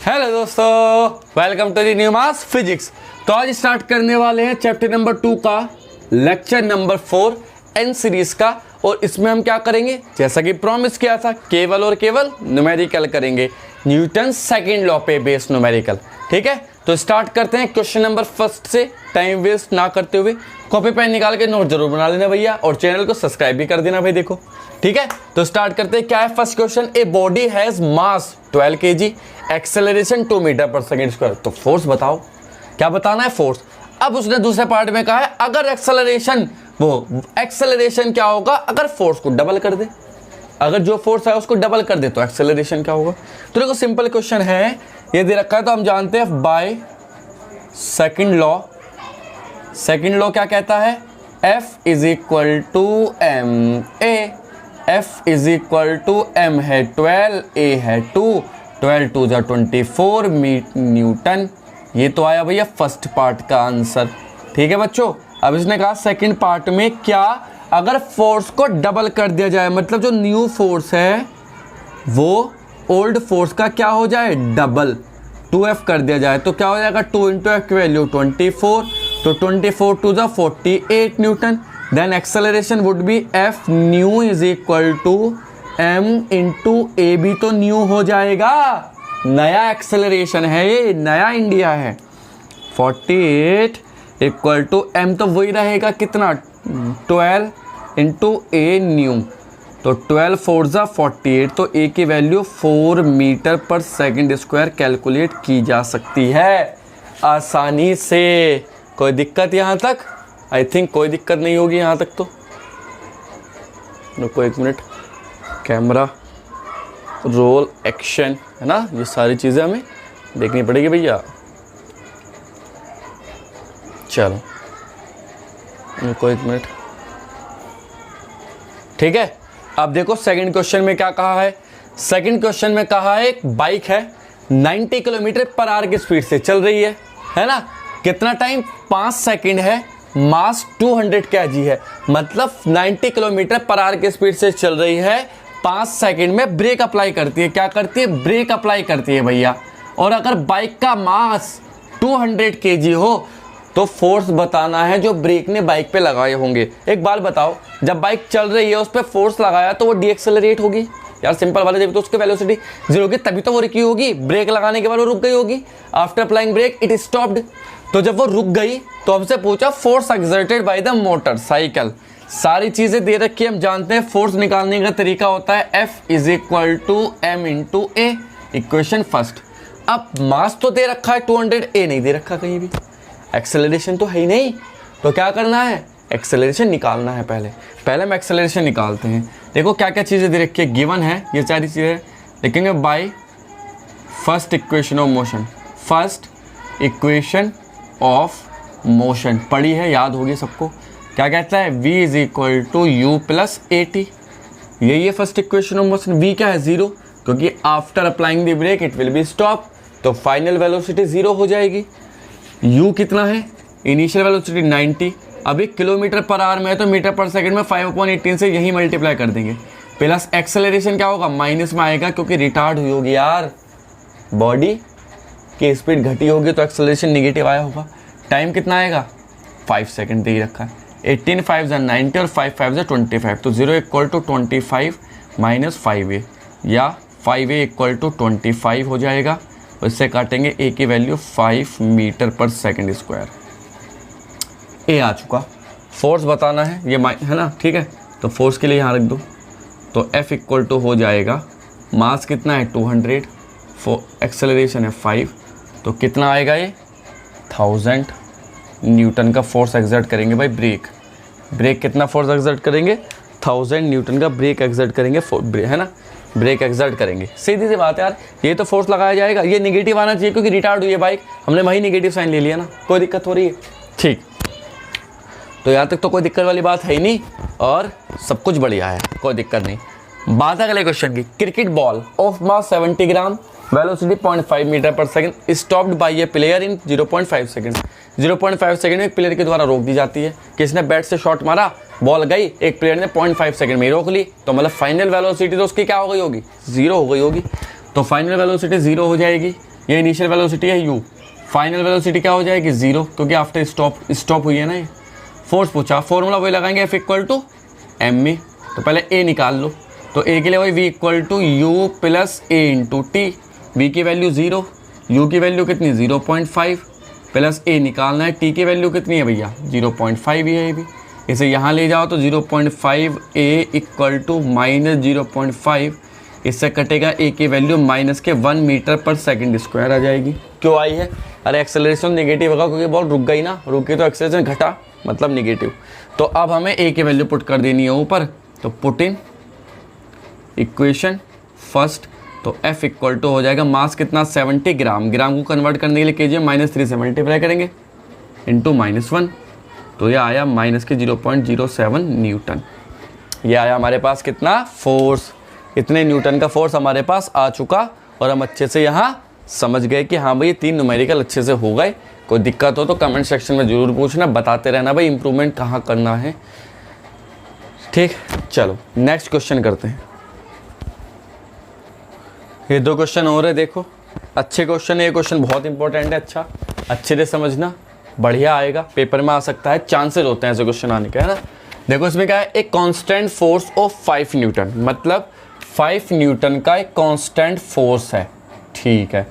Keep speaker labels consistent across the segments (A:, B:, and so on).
A: Hello दोस्तों, welcome to the new mass physics. तो आज स्टार्ट करने वाले हैं चैप्टर नंबर 2 का लेक्चर नंबर 4 एन सीरीज का। और इसमें हम क्या करेंगे, जैसा कि प्रॉमिस किया था, केवल और केवल न्यूमेरिकल करेंगे, न्यूटन सेकंड लॉ पे बेस्ड न्यूमेरिकल। ठीक है, तो स्टार्ट करते हैं क्वेश्चन नंबर फर्स्ट से। टाइम वेस्ट ना करते हुए कॉपी पेन निकाल के नोट जरूर बना लेना भैया, और चैनल को सब्सक्राइब भी कर देना भाई। देखो ठीक है, तो स्टार्ट करते हैं। क्या है first question, a body has mass 12 kg, acceleration 2 metre per second square. तो फोर्स बताओ, क्या बताना है, फोर्स। अब उसने दूसरे पार्ट में कहा है अगर एक्सेलरेशन क्या होगा अगर फोर्स को डबल कर दे, अगर जो फोर्स है उसको डबल कर दे तो एक्सेलरेशन क्या होगा। तो देखो सिंपल क्वेश्चन है, ये दे रखा है तो हम जानते हैं by second law. Second law क्या कहता है, F is equal to M A. F is equal to M है 12, A है 2, 12 2 जा 24 न्यूटन। ये तो आया भैया फर्स्ट पार्ट का आंसर। ठीक है बच्चों, अब इसने कहा सेकंड पार्ट में क्या, अगर फोर्स को डबल कर दिया जाए, मतलब जो न्यू फोर्स है वो ओल्ड फोर्स का क्या हो जाए, डबल 2F कर दिया जाए, तो क्या हो जाएगा 2 इंटू एफ की वैल्यू 24, तो 24 to the 48 newton. Then acceleration would be F new is equal to M into A, भी तो न्यू हो जाएगा, नया एक्सेलरेशन है ये, नया इंडिया है। 48 इक्वल टू M तो वही रहेगा कितना, 12 इंटू ए न्यू, तो 12 4 जा 48, तो ए की value 4 metre per second square calculate की जा सकती है आसानी से। कोई दिक्कत यहाँ तक? आई थिंक कोई दिक्कत नहीं होगी यहाँ तक। तो रुको एक मिनट, कैमरा रोल एक्शन, है ना, ये सारी चीज़ें हमें देखनी पड़ेगी भैया। चलो रुको एक मिनट। ठीक है, अब देखो सेकंड क्वेश्चन में क्या कहा है। सेकंड क्वेश्चन में कहा है एक बाइक है 90 किलोमीटर पर आवर की स्पीड से चल रही है ना, कितना टाइम, 5 सेकंड है, मास 200 kg है, मतलब 90 किलोमीटर पर आवर की स्पीड से चल रही है, 5 सेकंड में ब्रेक अप्लाई करती है। क्या करती है, ब्रेक अप्लाई करती है भैया। और अगर बाइक का मास 200 kg हो तो फोर्स बताना है जो ब्रेक ने बाइक पे लगाए होंगे। एक बात बताओ, जब बाइक चल रही है उस पर फोर्स लगाया तो वो डीएक्सेलरेट होगी यार, सिंपल वाला, जब तो उसकी वेलोसिटी 0 होगी तभी तो वो रुकी होगी। ब्रेक लगाने के बाद वो रुक गई होगी, after applying brake it stopped. तो जब वो रुक गई तो हमसे पूछा force exerted by the motorcycle. सारी चीजें दे रखी है, हम जानते हैं फोर्स निकालने का तरीका होता है F is equal to M into A, equation first. अब मास तो दे रखा है 200, ए नहीं दे रखा कहीं भी, एक्सेलरेशन तो है ही नहीं, तो क्या करना है, एक्सेलरेशन निकालना है। पहले हम एक्सेलरेशन निकालते हैं। देखो क्या क्या चीज़ें दे रखी है, गिवन है ये सारी चीज़ें, लिखेंगे by first equation of motion. First equation of motion पढ़ी है, याद होगी सबको। क्या कहता है, v is equal to U plus A T, यही है first equation of motion. v क्या है, 0, क्योंकि after applying the brake it will be stop, तो फाइनल वेलोसिटी 0 हो जाएगी। u कितना है, इनिशियल वेलोसिटी 90, अभी किलोमीटर पर आवर में है तो मीटर पर सेकंड में 5/18 से यही मल्टीप्लाई कर देंगे। प्लस एक्सेलरेशन क्या होगा, माइनस में आएगा, क्योंकि रिटार्ड हुई होगी यार, बॉडी की स्पीड घटी होगी तो एक्सेलरेशन निगेटिव आया होगा। टाइम कितना आएगा, 5 सेकंड दे ही रखा है। 18 5 जा 90 और 5 5 जा 25, तो 0 इक्वल टू 25 माइनस 5a, या 5a इक्वल टू 25 हो जाएगा। इससे काटेंगे a की value 5 metre per second square. a आ चुका, फोर्स बताना है ये है ना, ठीक है, तो फोर्स के लिए यहाँ रख दो, तो F इक्वल टू हो जाएगा, मास कितना है 200, एक्सेलरेशन है 5, तो कितना आएगा ये 1000 न्यूटन का फोर्स एक्सर्ट करेंगे भाई। ब्रेक कितना फोर्स एक्सर्ट करेंगे, 1000 न्यूटन का ब्रेक एक्सर्ट करेंगे, है ना, ब्रेक एक्सर्ट करेंगे। सीधी सी बात है यार, ये तो फोर्स लगाया जाएगा, ये नेगेटिव आना चाहिए क्योंकि रिटार्ड हुई है बाइक, हमने वही नेगेटिव साइन ले लिया ना, कोई दिक्कत हो रही है। ठीक, तो यहाँ तक तो कोई दिक्कत वाली बात है ही नहीं और सब कुछ बढ़िया है, कोई दिक्कत नहीं। बात अगले क्वेश्चन की, cricket ball of mass 70 gram, velocity 0.5 metre per second, stopped by a player in 0.5 second. 0.5 second में एक प्लेयर के द्वारा रोक दी जाती है। किसने बैट से शॉट मारा, बॉल गई, एक प्लेयर ने 0.5 सेकंड में रोक ली, तो मतलब फाइनल वेलोसिटी तो उसकी क्या हो गई होगी, 0 हो गई होगी। तो फाइनल वेलोसिटी 0 हो जाएगी। ये इनिशियल वेलोसिटी है u, फाइनल वेलोसिटी क्या हो जाएगी 0, क्योंकि आफ्टर स्टॉप हुई है ना ये। फोर्स पूछा, फॉर्मूला वही लगाएंगे F equal to M E. तो पहले ए निकाल लो, तो ए के लिए वही V equal to U plus A into T. V की वैल्यू 0, यू की वैल्यू कितनी 0.5 प्लस ए निकालना है, टी की वैल्यू कितनी है भैया 0.5 ही है ये भी। इसे यहाँ ले जाओ तो 0.5 ए इक्वल टू माइनस 0.5, इससे कटेगा ए की वैल्यू माइनस के 1 मीटर पर सेकंड स्क्वायर आ जाएगी। क्यों आई है? अरे एक्सेलरेशन नेगेटिव होगा क्योंकि बॉल रुक गई ना, रुकी तो एक्सेलरेशन घटा मतलब नेगेटिव। तो अब हमें ए की वैल्यू पुट कर देनी है ऊपर, तो पुट इन इक्वेशन फर्स्ट। तो F इक्वल टू हो जाएगा मास कितना 70 ग्राम, ग्राम को कन्वर्ट करने के लिए केजी -3 से मल्टीप्लाई करेंगे इंटू -1, तो ये आया माइनस के 0.07 न्यूटन। ये आया हमारे पास कितना फोर्स, इतने न्यूटन का फोर्स हमारे पास आ चुका। और हम अच्छे से यहाँ समझ गए कि हाँ भाई 3 न्यूमेरिकल अच्छे से हो गए। कोई दिक्कत हो तो कमेंट सेक्शन में ज़रूर पूछना, बताते रहना भाई इम्प्रूवमेंट कहाँ करना है। ठीक, चलो नेक्स्ट क्वेश्चन करते हैं। ये 2 क्वेश्चन हो रहे, देखो अच्छे क्वेश्चन है। ये क्वेश्चन बहुत इंपॉर्टेंट है, अच्छा अच्छे से समझना, बढ़िया आएगा, पेपर में आ सकता है, चांसेस होते हैं ऐसे क्वेश्चन आने के, है ना। देखो इसमें क्या है, एक कांस्टेंट फोर्स ऑफ 5 न्यूटन, मतलब 5 न्यूटन का एक कांस्टेंट फोर्स है, ठीक है,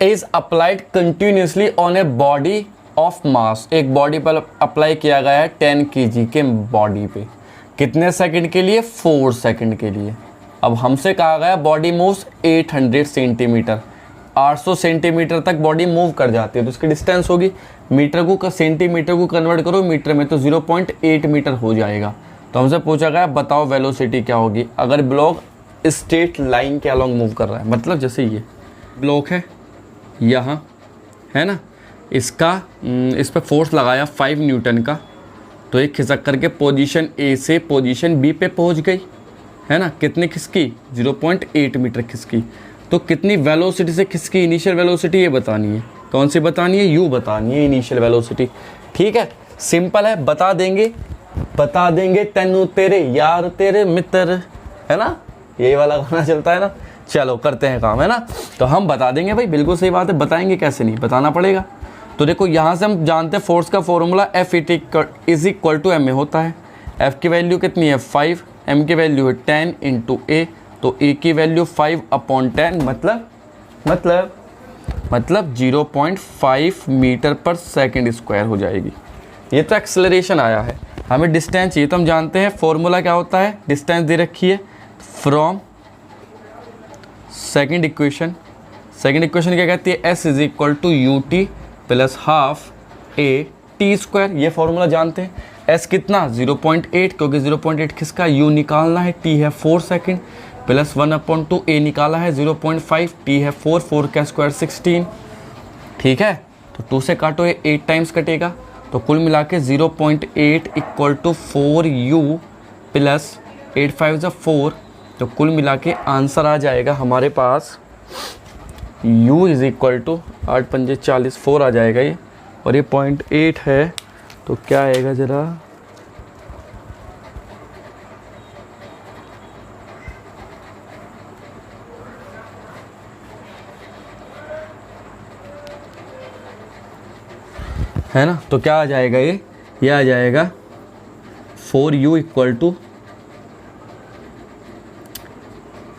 A: is applied continuously on a body of mass. एक बॉडी पर अप्लाई किया गया है 10 kg के बॉडी पे, कितने सेकंड के लिए 4 सेकंड के लिए। अब हमसे कहा गया बॉडी मूव्स 800 सेंटीमीटर, 800 सेंटीमीटर तक बॉडी मूव कर जाती है, तो उसकी डिस्टेंस होगी मीटर को सेंटीमीटर को कन्वर्ट करो मीटर में तो 0.8 मीटर हो जाएगा। तो हमसे पूछा गया बताओ वेलोसिटी क्या होगी अगर ब्लॉक स्ट्रेट लाइन के अलॉन्ग मूव कर रहा है। मतलब जैसे ये ब्लॉक है यहाँ, है ना, इसका इस पर फोर्स लगाया 5 न्यूटन का, तो एक खिसक करके पोजीशन ए से पोजीशन बी पे पहुँच गई, है ना। कितनी खिसकी 0.8 मीटर खिसकी, तो कितनी वेलोसिटी से खिसकी, इनिशियल वेलोसिटी ये बतानी है। कौन सी बतानी है? यू बतानी है इनिशियल वेलोसिटी। ठीक है, सिंपल है, बता देंगे तेनू तेरे यार तेरे मित्र, है ना, यही वाला गाना चलता है ना। चलो करते हैं काम, है ना। तो हम बता देंगे भाई, बिल्कुल सही बात है, बताएंगे कैसे नहीं, बताना पड़ेगा। तो देखो यहाँ से हम जानते हैं फोर्स का formula F is equal to M A होता है। F की वैल्यू कितनी है 5, M की वैल्यू है 10 इंटू ए, तो ए की वैल्यू 5/10 मतलब 0.5 मीटर पर सेकंड स्क्वायर हो जाएगी। ये तो एक्सेलरेशन आया है, हमें डिस्टेंस चाहिए, तो हम जानते हैं फॉर्मूला क्या होता है, डिस्टेंस दे रखी है फ्रॉम सेकंड इक्वेशन क्या कहती है, S is equal to U T plus half A T square. ये फॉर्मूला जानते हैं। S कितना 0.8, क्योंकि 0.8 किसका U निकालना है, T है 4 सेकंड, प्लस 1/2 A निकाला है 0.5, T है 4 का स्क्वायर 16। ठीक है, तो 2 से काटो, ये 8 टाइम्स कटेगा, तो कुल मिला के 0.8 इक्वल टू 4U प्लस 8 5 4, तो कुल मिला के आंसर आ जाएगा हमारे पास U इज इक्वल टू 8 5 40 4 आ जाएगा ये, और ये 0.8 है, तो क्या आएगा ज़रा, है ना। तो क्या आ जाएगा ये आ जाएगा 4U इक्वल टू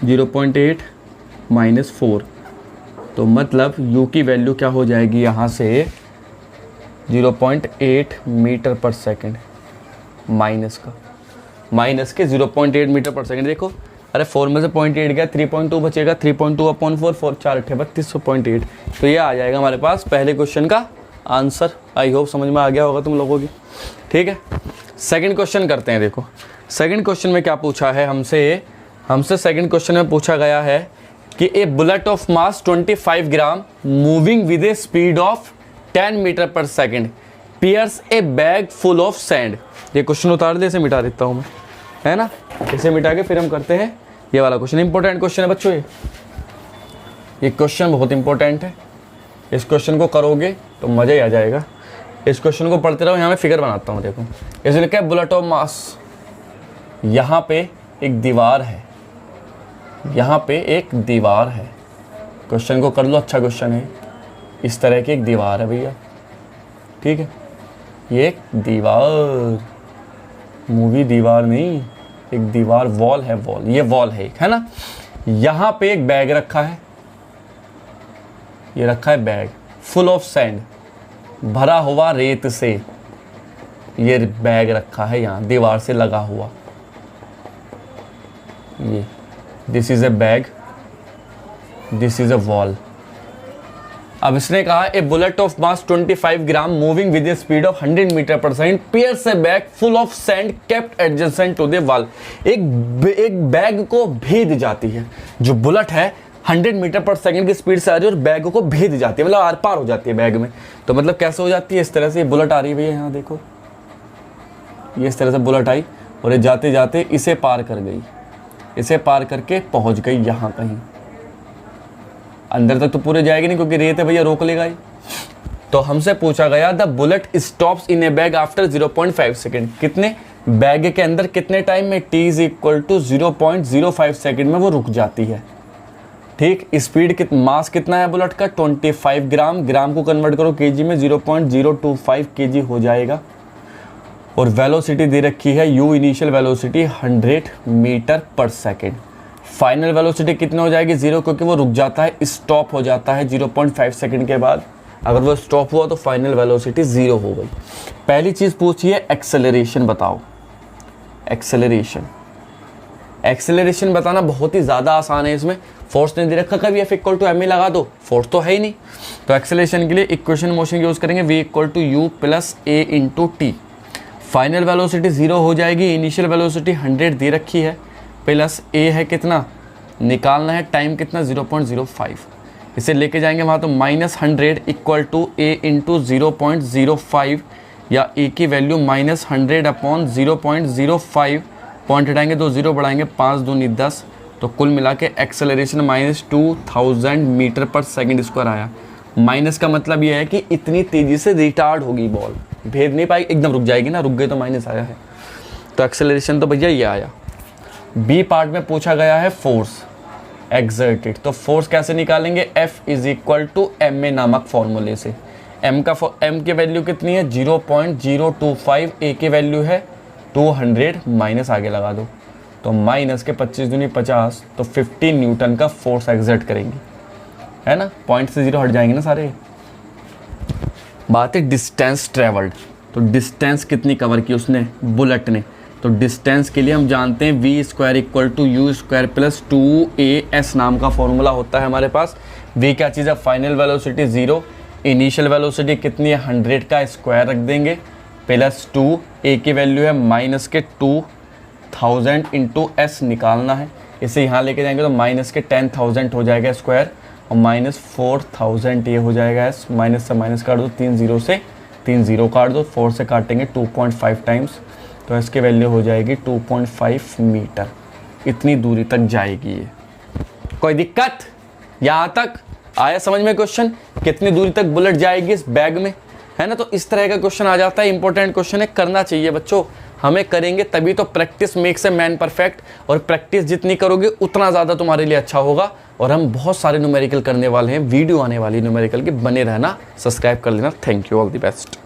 A: 0.8 माइनस 4, तो मतलब U की वैल्यू क्या हो जाएगी यहाँ से 0.8 मीटर पर सेकंड, माइनस के 0.8 मीटर पर सेकंड। देखो अरे 4 में से 0.8 गया, 3.2 बचेगा, 3.2/4 4 4 8 32.8, तो ये आ जाएगा हमारे पास पहले क्वेश्चन का आंसर। आई होप समझ में आ गया होगा तुम लोगों की। ठीक है, सेकंड क्वेश्चन करते हैं। देखो सेकंड क्वेश्चन में क्या पूछा है हमसे सेकंड क्वेश्चन में पूछा गया है कि a bullet of mass 25 gram moving with a speed of 10 metre per second pierce a bag full of sand. ये क्वेश्चन उतार दे, इसे मिटा देता हूँ मैं, है ना। इसे मिटा के फिर हम करते हैं ये वाला क्वेश्चन। इंपॉर्टेंट क्वेश्चन है बच्चों, ये क्वेश्चन बहुत इंपॉर्टेंट है। इस क्वेश्चन को करोगे तो मज़ा ही आ जाएगा। इस क्वेश्चन को पढ़ते रहो। यहाँ मैं फिगर बनाता हूँ, देखो इसे लिखा है बुलेट ऑफ मास। यहाँ पे एक दीवार है, यहाँ पे एक दीवार है, क्वेश्चन को कर लो, अच्छा क्वेश्चन है। इस तरह की एक दीवार है भैया, ठीक है, ये एक दीवार, मूवी दीवार नहीं, एक दीवार, वॉल है, वॉल, ये वॉल है एक, है ना। यहाँ पे एक बैग रखा है, ये रखा है बैग फुल ऑफ सैंड, भरा हुआ रेत से, ये बैग रखा है यहाँ दीवार से लगा हुआ, ये this is a bag, this is a wall. अब इसने कहा a bullet of mass 25 gram moving with a speed of 100 metre per second pierce a bag full of sand kept adjacent to the wall. एक bag को भेद जाती है, जो bullet है 100 मीटर पर सेकंड की स्पीड से आ रही है और बैग को भेद जाती है, मतलब आर पार हो जाती है बैग में। तो मतलब कैसे हो जाती है, इस तरह से ये बुलेट आ रही है भैया, यहाँ देखो, ये इस तरह से बुलेट आई और ये जाते जाते इसे पार कर गई, इसे पार करके पहुंच गई यहाँ कहीं, अंदर तक तो पूरे जाएगी नहीं क्योंकि रेत है भैया, रोक लेगा ही। तो हमसे पूछा गया the bullet stops in a bag after 0.5 second, कितने बैग के अंदर कितने टाइम में, t is equal to 0.05 second में वो रुक जाती है, ठीक। स्पीड मास कितना है बुलेट का 25 ग्राम, ग्राम को कन्वर्ट करो केजी में 0.025 केजी हो जाएगा। और वेलोसिटी दे रखी है u initial velocity 100 metre per second, final velocity कितनी हो जाएगी 0, क्योंकि वो रुक जाता है, स्टॉप हो जाता है 0.5 सेकेंड के बाद। अगर वो स्टॉप हुआ तो फाइनल वेलोसिटी 0 हो गई। पहली चीज़ पूछिए एक्सेलरेशन बताओ, एक्सेलरेशन, एक्सेलरेशन बताना बहुत ही ज़्यादा आसान है। इसमें फोर्स नहीं दे रखा, कभी F इक्वल टू एम लगा दो, फोर्स तो है ही नहीं। तो एक्सेलरेशन के लिए इक्वेशन मोशन यूज़ करेंगे V equal to U plus A into T. Final velocity 0 हो जाएगी, इनिशियल वेलोसिटी 100 दे रखी है, प्लस ए है कितना निकालना है, टाइम कितना 0.05, इसे लेके जाएंगे वहाँ तो -100 इक्वल टू ए इंटू 0.05, या ए की वैल्यू -100 अपॉन 0.05, पॉइंट हटाएंगे तो 0 बढ़ाएंगे 5 दूनी 10, तो कुल मिला के acceleration -2000 metre per second square आया। माइनस का मतलब ये है कि इतनी तेज़ी से रिटार्ड होगी बॉल, भेद नहीं पाएगी, एकदम रुक जाएगी ना, रुक गई तो माइनस आया है। तो एक्सेलरेशन तो भैया ये आया। बी पार्ट में पूछा गया है फोर्स एक्सर्टेड, तो फोर्स कैसे निकालेंगे, F is equal to M A नामक फॉर्मूले से। एम की वैल्यू कितनी है 0.025, ए की वैल्यू है 200, माइनस आगे लगा दो तो माइनस के 25 दूनी 50, तो 50 न्यूटन का फोर्स एक्सर्ट करेंगी, है ना, पॉइंट से 0 हट जाएंगे ना सारे। बात है डिस्टेंस ट्रेवल्ड, तो डिस्टेंस कितनी कवर की उसने बुलेट ने, तो डिस्टेंस के लिए हम जानते हैं v square equal to U square plus 2as नाम का फॉर्मूला होता है हमारे पास। v क्या चीज़ है, फाइनल वेलोसिटी 0, इनिशियल वेलोसिटी कितनी है 100 का स्क्वायर रख देंगे, प्लस 2, a की वैल्यू है माइनस के 2000 इंटू एस निकालना है, इसे यहाँ लेके जाएंगे तो माइनस के 10,000 हो जाएगा स्क्वायर, और -4000 ये हो जाएगा एस, माइनस से माइनस काट दो, 3 0 से 3 0 काट दो, 4 से काटेंगे 2.5 टाइम्स, तो इसकी वैल्यू हो जाएगी 2.5 मीटर, इतनी दूरी तक जाएगी ये। कोई दिक्कत यहाँ तक आया समझ में क्वेश्चन, कितनी दूरी तक बुलेट जाएगी इस बैग में, है ना। तो इस तरह का क्वेश्चन आ जाता है, इंपॉर्टेंट क्वेश्चन है, करना चाहिए बच्चों, हमें करेंगे तभी तो practice makes a man perfect, और प्रैक्टिस जितनी करोगे उतना ज़्यादा तुम्हारे लिए अच्छा होगा। और हम बहुत सारे न्यूमेरिकल करने वाले हैं, वीडियो आने वाली न्यूमेरिकल की, बने रहना, सब्सक्राइब कर लेना। Thank you, all the best.